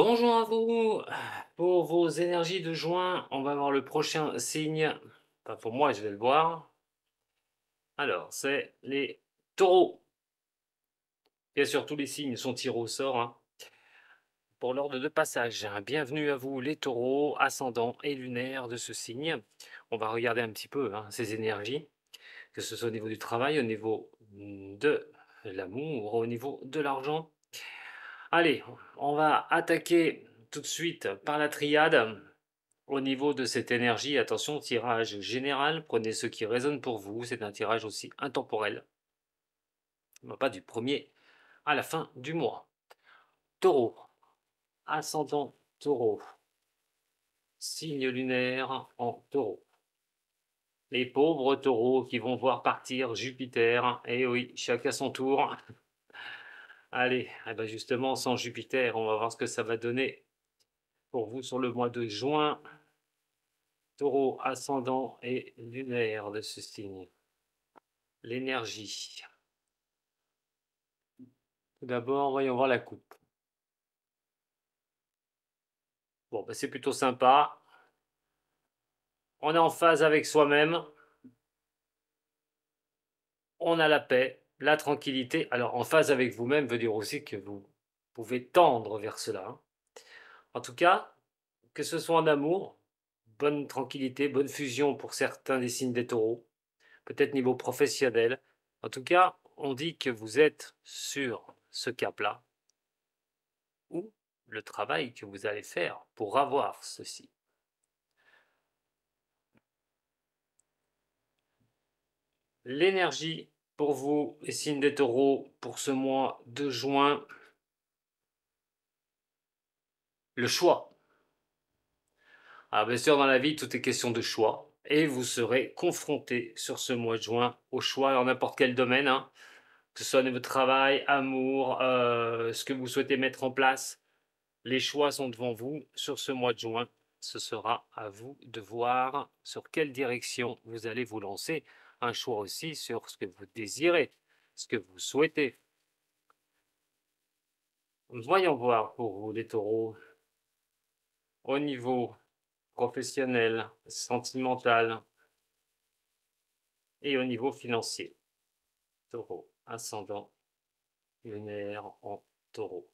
Bonjour à vous. Pour vos énergies de juin, on va voir le prochain signe. Enfin, pour moi, je vais le voir. Alors, c'est les taureaux. Bien sûr, tous les signes sont tirés au sort, hein. Pour l'ordre de passage, bienvenue à vous, les taureaux, ascendants et lunaires de ce signe. On va regarder un petit peu ces énergies, que ce soit au niveau du travail, au niveau de l'amour, au niveau de l'argent. Allez, on va attaquer tout de suite par la triade. Au niveau de cette énergie, attention, tirage général, prenez ce qui résonne pour vous, c'est un tirage aussi intemporel, pas du premier à la fin du mois. Taureau, ascendant taureau, signe lunaire en taureau. Les pauvres taureaux qui vont voir partir Jupiter, et oui, chacun son tour. Allez, eh ben justement, sans Jupiter, on va voir ce que ça va donner pour vous sur le mois de juin. Taureau, ascendant et lunaire de ce signe. L'énergie. Tout d'abord, voyons voir la coupe. Bon, bah, c'est plutôt sympa. On est en phase avec soi-même. On a la paix, la tranquillité. Alors, en phase avec vous-même veut dire aussi que vous pouvez tendre vers cela, hein. En tout cas, que ce soit en amour, bonne tranquillité, bonne fusion pour certains des signes des taureaux, peut-être niveau professionnel. En tout cas, on dit que vous êtes sur ce cap-là, ou le travail que vous allez faire pour avoir ceci. L'énergie pour vous, les signes des taureaux, pour ce mois de juin, le choix. Alors bien sûr, dans la vie, tout est question de choix. Et vous serez confronté sur ce mois de juin au choix dans n'importe quel domaine, hein, que ce soit de votre travail, amour, ce que vous souhaitez mettre en place. Les choix sont devant vous sur ce mois de juin. Ce sera à vous de voir sur quelle direction vous allez vous lancer. Un choix aussi sur ce que vous désirez, ce que vous souhaitez. Voyons voir pour vous, les taureaux, au niveau professionnel, sentimental et au niveau financier. Taureau, ascendant, lunaire en taureau.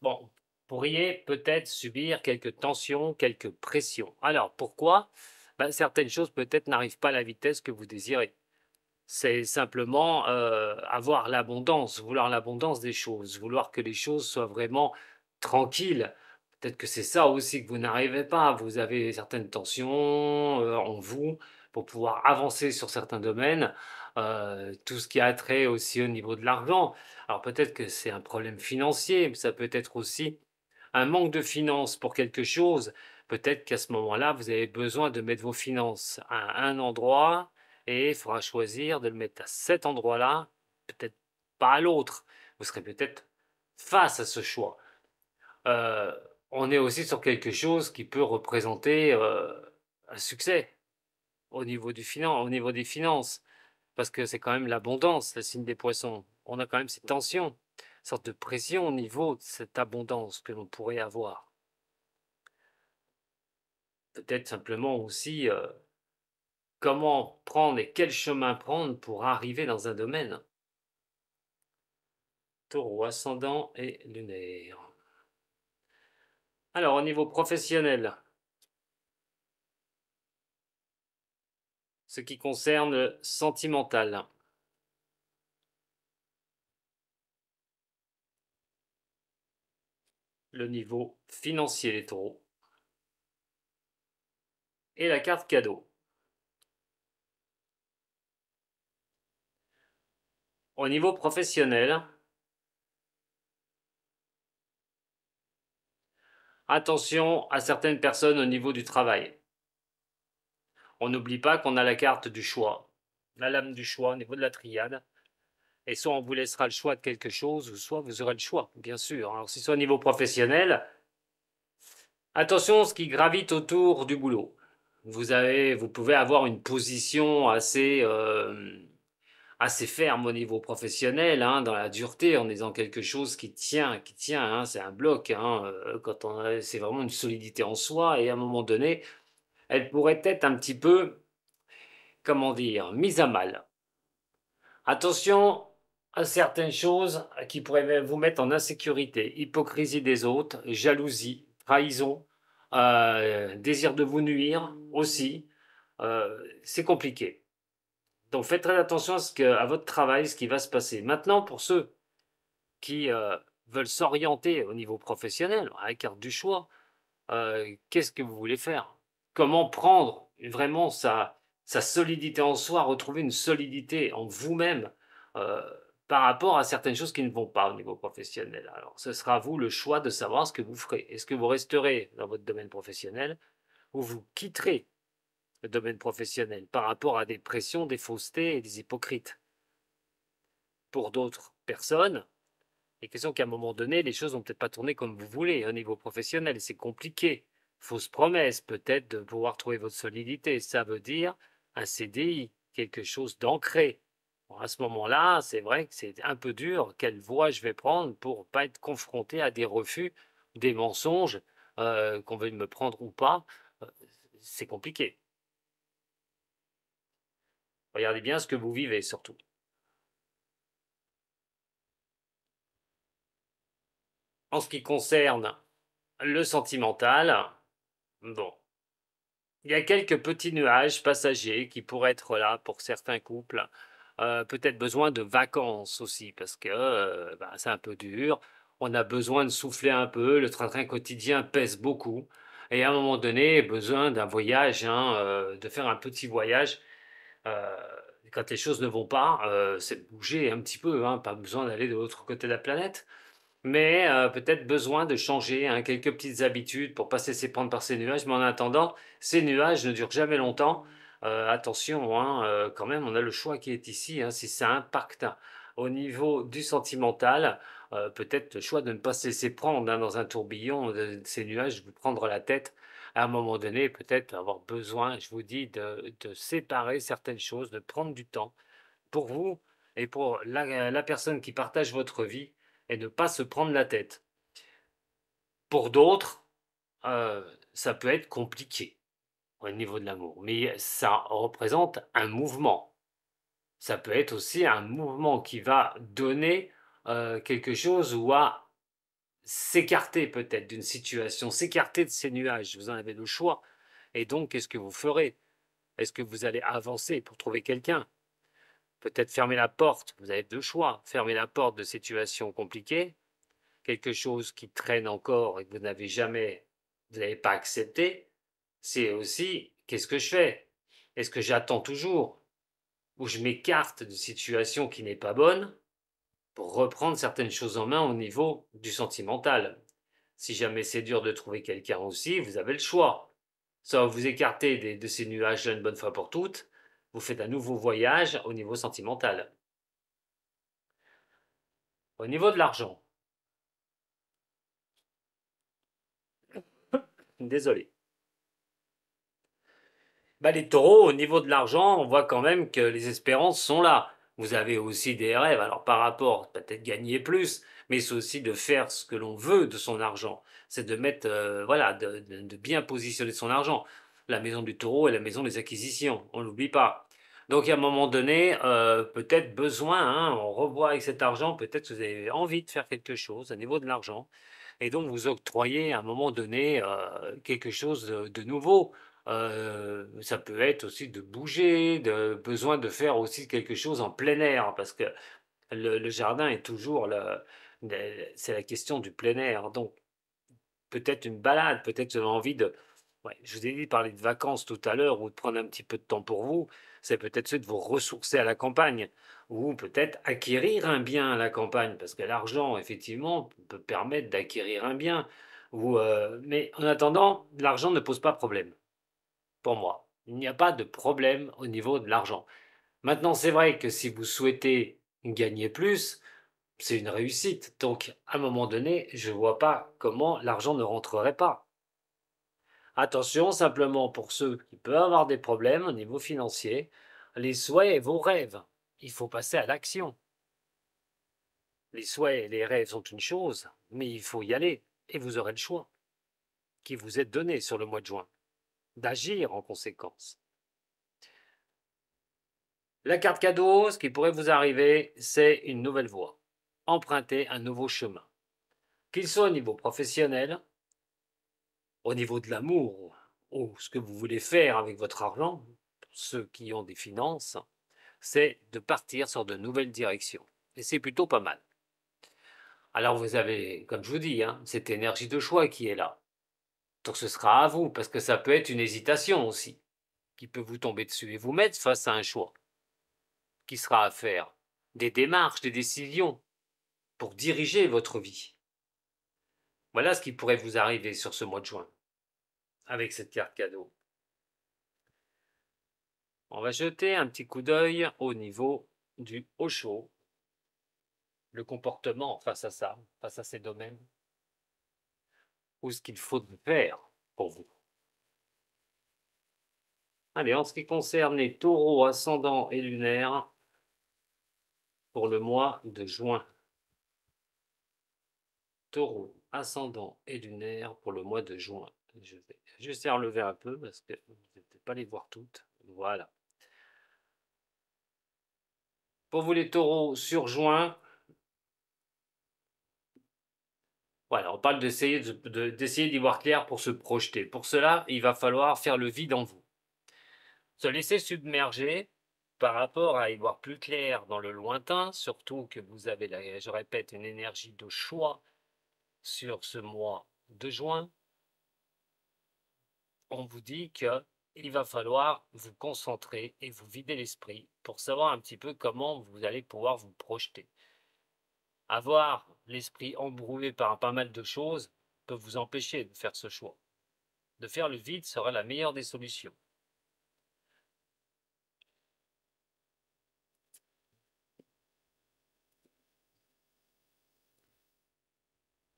Bon, vous pourriez peut-être subir quelques tensions, quelques pressions. Alors, pourquoi? Ben, certaines choses peut-être n'arrivent pas à la vitesse que vous désirez. C'est simplement avoir l'abondance, vouloir l'abondance des choses, vouloir que les choses soient vraiment tranquilles. Peut-être que c'est ça aussi que vous n'arrivez pas. Vous avez certaines tensions en vous pour pouvoir avancer sur certains domaines. Tout ce qui a trait aussi au niveau de l'argent. Alors peut-être que c'est un problème financier, mais ça peut être aussi un manque de finances pour quelque chose. Peut-être qu'à ce moment-là, vous avez besoin de mettre vos finances à un endroit et il faudra choisir de le mettre à cet endroit-là, peut-être pas à l'autre. Vous serez peut-être face à ce choix. Euh, on est aussi sur quelque chose qui peut représenter un succès au niveau des finances, parce que c'est quand même l'abondance, le signe des poissons. On a quand même ces tensions, une sorte de pression au niveau de cette abondance que l'on pourrait avoir. Peut-être simplement aussi comment prendre et quel chemin prendre pour arriver dans un domaine. Taureau, ascendant et lunaire. Alors, au niveau professionnel, ce qui concerne le sentimental, le niveau financier, les taureaux, et la carte cadeau. Au niveau professionnel, attention à certaines personnes au niveau du travail. On n'oublie pas qu'on a la carte du choix, la lame du choix au niveau de la triade. Et soit on vous laissera le choix de quelque chose, ou soit vous aurez le choix, bien sûr. Alors, si c'est au niveau professionnel, attention à ce qui gravite autour du boulot. vous pouvez avoir une position assez ferme au niveau professionnel, hein, dans la dureté, en disant quelque chose qui tient, hein, c'est un bloc, hein, c'est vraiment une solidité en soi, et à un moment donné, elle pourrait être un petit peu, comment dire, mise à mal. Attention à certaines choses qui pourraient vous mettre en insécurité, hypocrisie des autres, jalousie, trahison, désir de vous nuire aussi, c'est compliqué. Donc faites très attention à votre travail, ce qui va se passer. Maintenant, pour ceux qui veulent s'orienter au niveau professionnel, à la carte du choix, qu'est-ce que vous voulez faire? Comment prendre vraiment sa solidité en soi, retrouver une solidité en vous-même euh, par rapport à certaines choses qui ne vont pas au niveau professionnel. Alors, ce sera à vous le choix de savoir ce que vous ferez. Est-ce que vous resterez dans votre domaine professionnel ou vous quitterez le domaine professionnel par rapport à des pressions, des faussetés et des hypocrites? Pour d'autres personnes, les questions qu'à un moment donné, les choses vont peut-être pas tourner comme vous voulez au niveau professionnel. C'est compliqué. Fausse promesse, peut-être, de pouvoir trouver votre solidité. Ça veut dire un CDI, quelque chose d'ancré. Bon, à ce moment-là, c'est vrai que c'est un peu dur. Quelle voie je vais prendre pour pas être confronté à des refus, des mensonges, qu'on veuille me prendre ou pas. euh, c'est compliqué. Regardez bien ce que vous vivez surtout. En ce qui concerne le sentimental, bon, il y a quelques petits nuages passagers qui pourraient être là pour certains couples. Peut-être besoin de vacances aussi, parce que bah, c'est un peu dur. On a besoin de souffler un peu. Le train-train quotidien pèse beaucoup. Et à un moment donné, besoin d'un voyage, hein, de faire un petit voyage. Euh, Quand les choses ne vont pas, c'est de bouger un petit peu, hein, pas besoin d'aller de l'autre côté de la planète. Mais peut-être besoin de changer, hein, quelques petites habitudes pour pas se laisser prendre par ces nuages. Mais en attendant, ces nuages ne durent jamais longtemps. Attention, hein, quand même, on a le choix qui est ici, hein, si ça impacte au niveau du sentimental, peut-être le choix de ne pas se laisser prendre, hein, dans un tourbillon de ces nuages, vous prendre la tête. À un moment donné, peut-être avoir besoin, je vous dis, de séparer certaines choses, de prendre du temps pour vous et pour la personne qui partage votre vie, et ne pas se prendre la tête. Pour d'autres, ça peut être compliqué au niveau de l'amour, mais ça représente un mouvement. Ça peut être aussi un mouvement qui va donner quelque chose, ou à s'écarter peut-être d'une situation, s'écarter de ces nuages. Vous en avez le choix. Et donc, qu'est-ce que vous ferez? Est-ce que vous allez avancer pour trouver quelqu'un? Peut-être fermer la porte. Vous avez deux choix. Fermer la porte de situations compliquées, quelque chose qui traîne encore et que vous n'avez pas accepté. C'est aussi, qu'est-ce que je fais? Est-ce que j'attends toujours, ou je m'écarte de situations qui n'est pas bonne pour reprendre certaines choses en main au niveau du sentimental? Si jamais c'est dur de trouver quelqu'un aussi, vous avez le choix. Soit vous écartez de ces nuages-là une bonne fois pour toutes, vous faites un nouveau voyage au niveau sentimental. Au niveau de l'argent, désolé. Bah, les taureaux, au niveau de l'argent, on voit quand même que les espérances sont là. Vous avez aussi des rêves, alors par rapport, peut-être gagner plus, mais c'est aussi de faire ce que l'on veut de son argent. C'est de mettre, voilà, de bien positionner son argent. La maison du taureau est la maison des acquisitions, on l'oublie pas. Donc à un moment donné, peut-être besoin, hein, on revoit avec cet argent, peut-être que vous avez envie de faire quelque chose au niveau de l'argent, et donc vous octroyez à un moment donné quelque chose de nouveau. Ça peut être aussi de bouger, de besoin de faire aussi quelque chose en plein air, parce que le jardin est toujours c'est la question du plein air. Donc peut-être une balade, peut-être vous avez envie de, ouais, je vous ai dit de parler de vacances tout à l'heure, ou de prendre un petit peu de temps pour vous. C'est peut-être ce de vous ressourcer à la campagne, ou peut-être acquérir un bien à la campagne, parce que l'argent, effectivement, peut permettre d'acquérir un bien. Mais en attendant, l'argent ne pose pas problème pour moi. Il n'y a pas de problème au niveau de l'argent. Maintenant, c'est vrai que si vous souhaitez gagner plus, c'est une réussite. Donc, à un moment donné, je ne vois pas comment l'argent ne rentrerait pas. Attention simplement pour ceux qui peuvent avoir des problèmes au niveau financier, les souhaits et vos rêves. Il faut passer à l'action. Les souhaits et les rêves sont une chose, mais il faut y aller et vous aurez le choix qui vous est donné sur le mois de juin, d'agir en conséquence. La carte cadeau, ce qui pourrait vous arriver, c'est une nouvelle voie. Emprunter un nouveau chemin. Qu'il soit au niveau professionnel, au niveau de l'amour, ou ce que vous voulez faire avec votre argent, pour ceux qui ont des finances, c'est de partir sur de nouvelles directions. Et c'est plutôt pas mal. Alors vous avez, comme je vous dis, cette énergie de choix qui est là. Donc ce sera à vous, parce que ça peut être une hésitation aussi, qui peut vous tomber dessus et vous mettre face à un choix qui sera à faire. Des démarches, des décisions pour diriger votre vie. Voilà ce qui pourrait vous arriver sur ce mois de juin, avec cette carte cadeau. On va jeter un petit coup d'œil au niveau du Osho, le comportement face à ça, face à ces domaines, ou ce qu'il faut faire pour vous. Allez, en ce qui concerne les taureaux ascendants et lunaires, pour le mois de juin. Taureau, ascendant et lunaire pour le mois de juin. Je vais juste les relever un peu parce que vous ne pouvez pas les voir toutes. Voilà. Pour vous les taureaux sur juin, voilà, on parle d'essayer d'y voir clair pour se projeter. Pour cela, il va falloir faire le vide en vous. Se laisser submerger par rapport à y voir plus clair dans le lointain, surtout que vous avez, je répète, une énergie de choix sur ce mois de juin. On vous dit qu'il va falloir vous concentrer et vous vider l'esprit pour savoir un petit peu comment vous allez pouvoir vous projeter. Avoir l'esprit embrouillé par pas mal de choses peut vous empêcher de faire ce choix. De faire le vide sera la meilleure des solutions.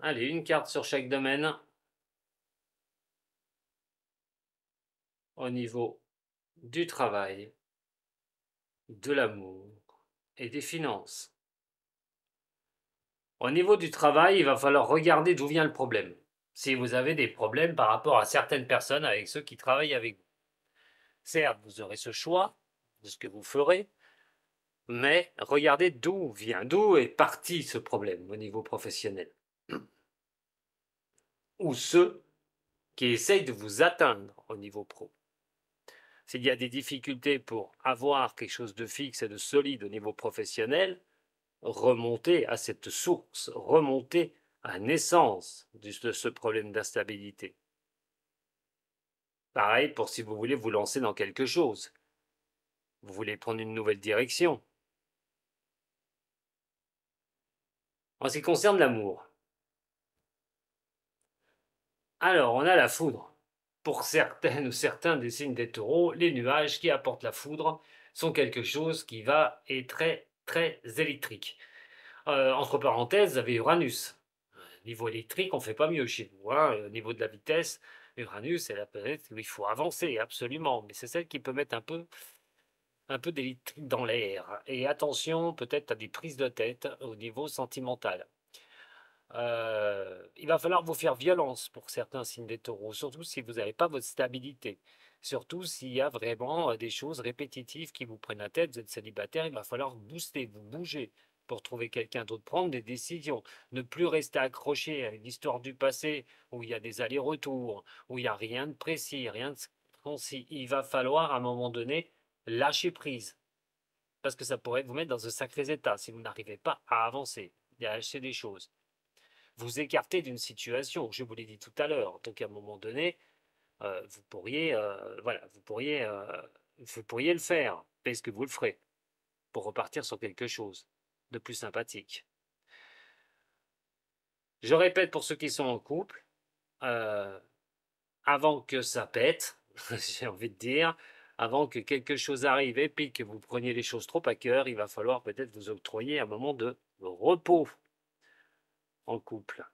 Allez, une carte sur chaque domaine. Au niveau du travail, de l'amour et des finances. Au niveau du travail, il va falloir regarder d'où vient le problème. Si vous avez des problèmes par rapport à certaines personnes avec ceux qui travaillent avec vous. Certes, vous aurez ce choix de ce que vous ferez, mais regardez d'où est parti ce problème au niveau professionnel. Ou ceux qui essayent de vous atteindre au niveau pro. S'il y a des difficultés pour avoir quelque chose de fixe et de solide au niveau professionnel, remontez à cette source, remontez à la naissance de ce problème d'instabilité. Pareil pour si vous voulez vous lancer dans quelque chose. Vous voulez prendre une nouvelle direction. En ce qui concerne l'amour, alors on a la foudre. Pour certaines ou certains des signes des taureaux, les nuages qui apportent la foudre sont quelque chose qui est très très électrique. Entre parenthèses, vous avez Uranus. Niveau électrique, on ne fait pas mieux chez vous. Au niveau de la vitesse, Uranus est la planète où il faut avancer absolument, mais c'est celle qui peut mettre un peu d'électrique dans l'air. Et attention peut-être à des prises de tête au niveau sentimental. Il va falloir vous faire violence pour certains signes des taureaux, surtout si vous n'avez pas votre stabilité. Surtout s'il y a vraiment des choses répétitives qui vous prennent la tête, vous êtes célibataire, il va falloir booster, vous bouger pour trouver quelqu'un d'autre, prendre des décisions, ne plus rester accroché à une histoire du passé où il y a des allers-retours, où il n'y a rien de précis, rien de concis. Il va falloir à un moment donné lâcher prise, parce que ça pourrait vous mettre dans un sacré état si vous n'arrivez pas à avancer, à lâcher des choses vous écarter d'une situation. Je vous l'ai dit tout à l'heure. Donc à un moment donné, vous pourriez, voilà, vous pourriez le faire. Est-ce que vous le ferez pour repartir sur quelque chose de plus sympathique? Je répète pour ceux qui sont en couple, avant que ça pète, j'ai envie de dire, avant que quelque chose arrive et puis que vous preniez les choses trop à cœur, il va falloir peut-être vous octroyer un moment de repos en couple.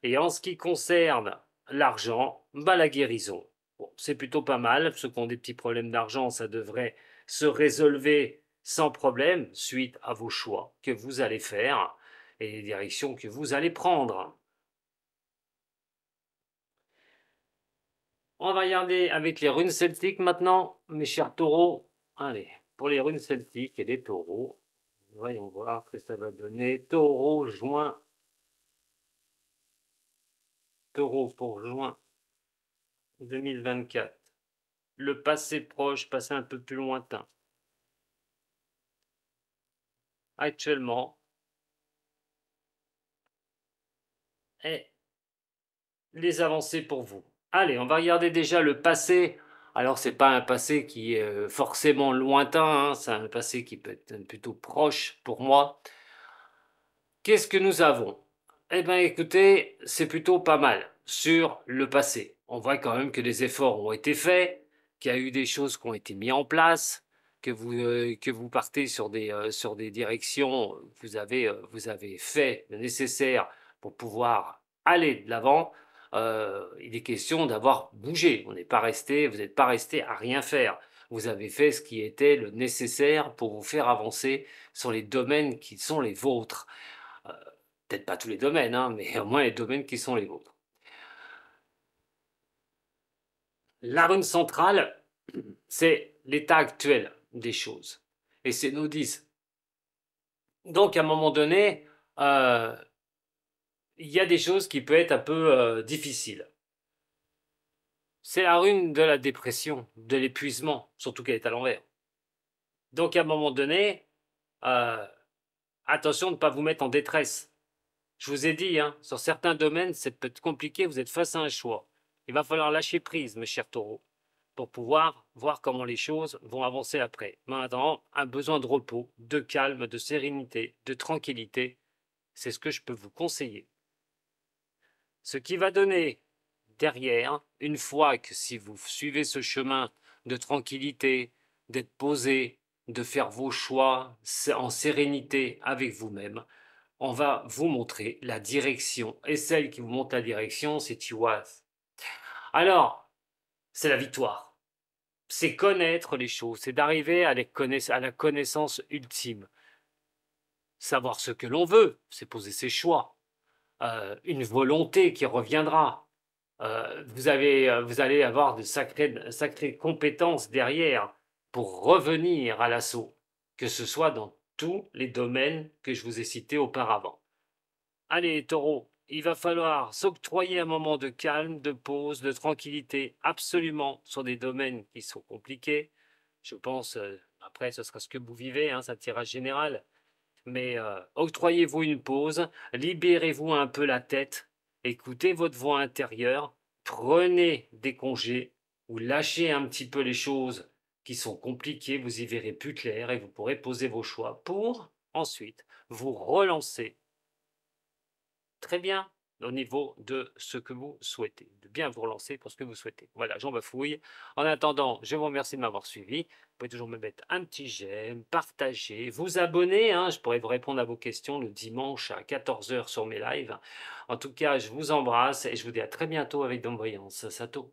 Et en ce qui concerne l'argent, bah, la guérison. Bon, c'est plutôt pas mal. Ceux qui ont des petits problèmes d'argent, ça devrait se résolver sans problème suite à vos choix que vous allez faire et les directions que vous allez prendre. On va regarder avec les runes celtiques maintenant, mes chers taureaux. Allez, pour les runes celtiques et les taureaux, voyons voir ce que ça va donner. Taureau, juin. Taureau pour juin 2024. Le passé proche, passé un peu plus lointain. Actuellement, et les avancées pour vous. Allez, on va regarder déjà le passé. Alors, c'est pas un passé qui est forcément lointain, hein, c'est un passé qui peut être plutôt proche pour moi. Qu'est-ce que nous avons? Eh bien, écoutez, c'est plutôt pas mal sur le passé. On voit quand même que des efforts ont été faits, qu'il y a eu des choses qui ont été mises en place, que vous partez sur des directions, vous avez fait le nécessaire pour pouvoir aller de l'avant. Il est question d'avoir bougé. On n'est pas resté, vous n'êtes pas resté à rien faire. Vous avez fait ce qui était le nécessaire pour vous faire avancer sur les domaines qui sont les vôtres. Euh, Peut-être pas tous les domaines, hein, mais au moins les domaines qui sont les vôtres. La rune centrale, c'est l'état actuel des choses. Et c'est nos 10. Donc à un moment donné, il y a des choses qui peuvent être un peu difficiles. C'est la rune de la dépression, de l'épuisement, surtout qu'elle est à l'envers. Donc à un moment donné, attention de ne pas vous mettre en détresse. Je vous ai dit, hein, sur certains domaines, c'est peut-être compliqué, vous êtes face à un choix. Il va falloir lâcher prise, mes chers taureaux, pour pouvoir voir comment les choses vont avancer après. Maintenant, un besoin de repos, de calme, de sérénité, de tranquillité, c'est ce que je peux vous conseiller. Ce qui va donner derrière, une fois que si vous suivez ce chemin de tranquillité, d'être posé, de faire vos choix en sérénité avec vous-même, on va vous montrer la direction. Et celle qui vous montre la direction, c'est Tiwaz. Alors, c'est la victoire. C'est connaître les choses, c'est d'arriver à la connaissance ultime. Savoir ce que l'on veut, c'est poser ses choix. Une volonté qui reviendra. Vous allez avoir de sacrées compétences derrière pour revenir à l'assaut, que ce soit dans tous les domaines que je vous ai cités auparavant. Allez, taureau, il va falloir s'octroyer un moment de calme, de pause, de tranquillité, absolument, sur des domaines qui sont compliqués. Je pense, après, ce sera ce que vous vivez, hein, c'est un tirage général. Mais octroyez-vous une pause, libérez-vous un peu la tête, écoutez votre voix intérieure, prenez des congés ou lâchez un petit peu les choses qui sont compliquées, vous y verrez plus clair et vous pourrez poser vos choix pour ensuite vous relancer très bien au niveau de ce que vous souhaitez, de bien vous relancer pour ce que vous souhaitez. Voilà, j'en bafouille. En attendant, je vous remercie de m'avoir suivi. Vous pouvez toujours me mettre un petit j'aime, partager, vous abonner. Hein, je pourrais vous répondre à vos questions le dimanche à 14h sur mes lives. En tout cas, je vous embrasse et je vous dis à très bientôt avec Don Voyance. Sato.